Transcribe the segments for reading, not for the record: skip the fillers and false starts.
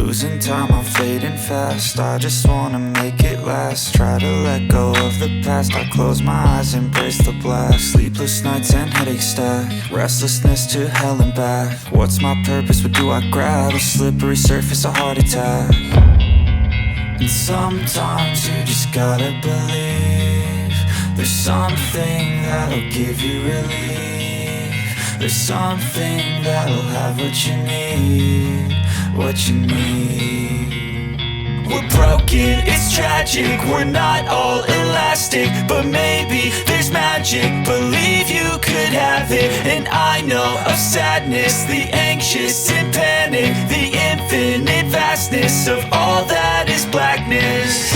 Losing time, I'm fading fast. I just wanna make it last. Try to let go of the past. I close my eyes, embrace the blast. Sleepless nights and headaches stack. Restlessness to hell and back. What's my purpose? What do I grab? A slippery surface, a heart attack. And sometimes you just gotta believe there's something that'll give you relief. There's something that'll have what you need, what you need. We're broken, it's tragic, we're not all elastic, but maybe there's magic. Believe you could have it, and I know of sadness, the anxious and panic, the infinite vastness of all that is blackness.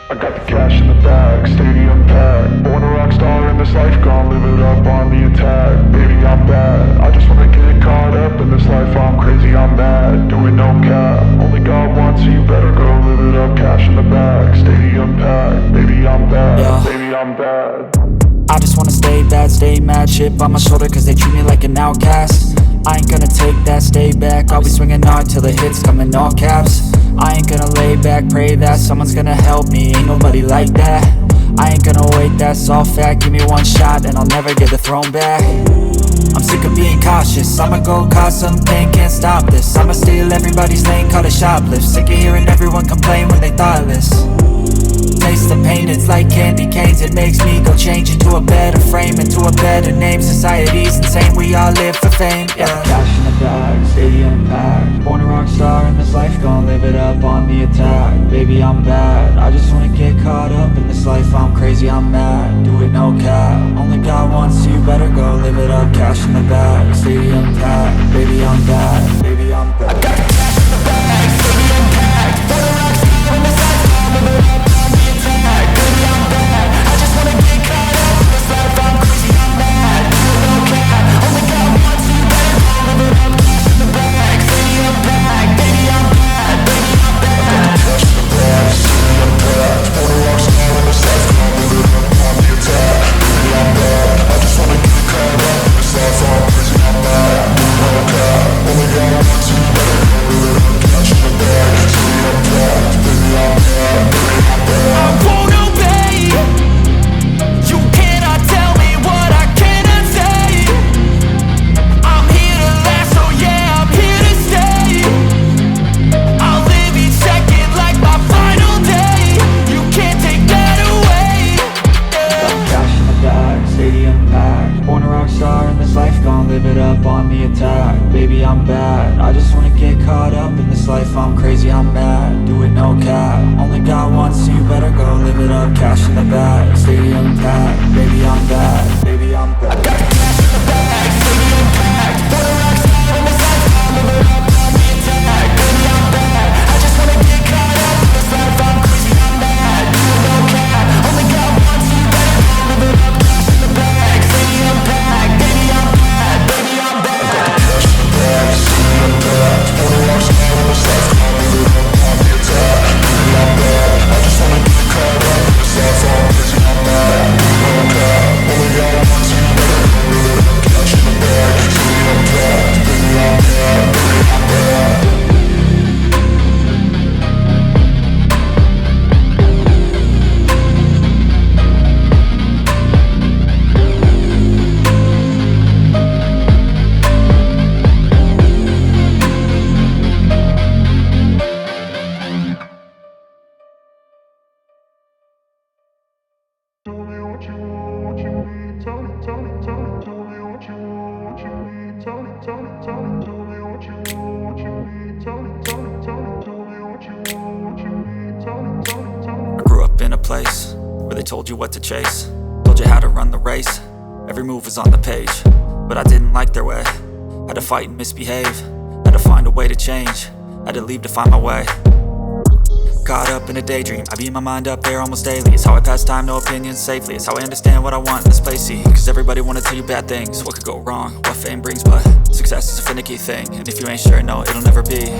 I got the cash in the bag, stadium packed. Born a rock star in this life, gon' live it up on the attack. Baby, I'm bad, I just wanna get caught up in this life. I'm crazy, I'm mad, doing no cap. Only God wants you, better go live it up. Cash in the bag, stadium packed. Baby, I'm bad, yeah. Baby, I'm bad. I just wanna stay bad, stay mad. Chip on my shoulder cause they treat me like an outcast. I ain't gonna take that, stay back. I'll be swinging hard till the hits come in all caps. I ain't gonna lay back, pray that someone's gonna help me, ain't nobody like that. I ain't gonna wait, that's all fact. Give me one shot and I'll never get the throne back. I'm sick of being cautious, I'ma go cause something, can't stop this. I'ma steal everybody's lane, call it shoplift. Sick of hearing everyone complain when they thoughtless. Taste the pain, it's like candy canes. It makes me go change into a better frame, into a better name. Society's insane, we all live for fame, yeah. Cash in the bag, stadium packed. Born a rock star in this life, gon' live it up on the attack. Baby, I'm bad, I just wanna get caught up in this life. I'm crazy, I'm mad, do it no cap. Only God wants you, better go live it up. Cash in the bag, stadium packed. Baby, I'm bad, baby, I'm bad. I got the cash in the bag, stadium packed. Born a rock star in this life, gon' live it up. Baby, I'm bad, I just wanna get caught up in this life. I'm crazy, I'm mad, do it no cap. Only God wants you, better go live it up. Cash in the bag, stadium packed. Baby, I'm bad, baby, I'm bad. Cash in the bag, stadium packed. Born a rock star in this life, gon' live it up on the attack. Baby, I'm bad, I just wanna get caught up in this life. I'm crazy, I'm mad, do it no cap. Only God wants you, better go live it up. Cash in the bag, stadium packed. Baby, I'm bad, baby, I'm bad. I won't obey. You cannot tell me what I cannot say. I'm here to last, so yeah, I'm here to stay. I'll live each second like my final day. You can't take that away, yeah. Cash in the bag, stadium packed. Born a rock star in this life, gon' live it up on the attack. Baby, I'm bad, I just wanna get caught up in this life. I'm crazy, I'm mad, do it no cap. Only God wants you, better go live it up. Cash in the bag, stadium packed. Baby, I'm bad, baby, I'm bad. I got the cash in the bag, stadium packed. Born a rock star in this life, tell me what you want, what you need. Tell me what you want, what you need. Tell me what you want, what you need. Tell me. I grew up in a place where they told you what to chase, told you how to run the race. Every move was on the page, but I didn't like their way. Had to fight and misbehave, had to find a way to change, had to leave to find my way. Caught up in a daydream, I beat my mind up there almost daily. It's how I pass time, no opinions safely. It's how I understand what I want in this place, see. Cause everybody wanna tell you bad things, what could go wrong, what fame brings. But success is a finicky thing, and if you ain't sure, no, it'll never be.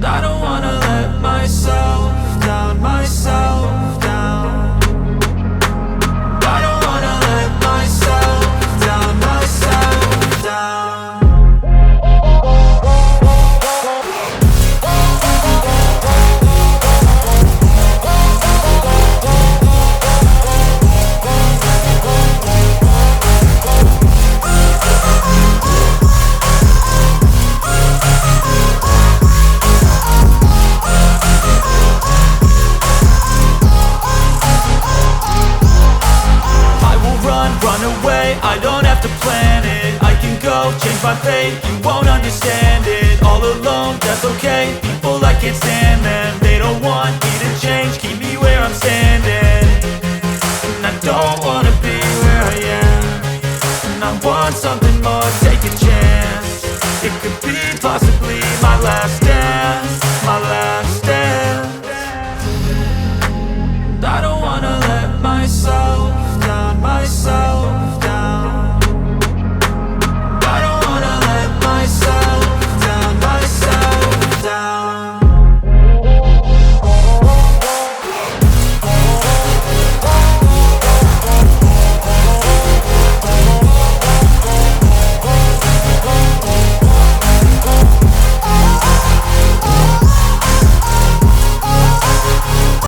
I don't wanna let myself down, myself down. I don't wanna let myself down, myself down. Run away, I don't have to plan it. I can go, change my fate, you won't understand it. All alone, that's okay, people I can't stand them. They don't want me to change, keep me where I'm standing. And I don't wanna be where I am, and I want something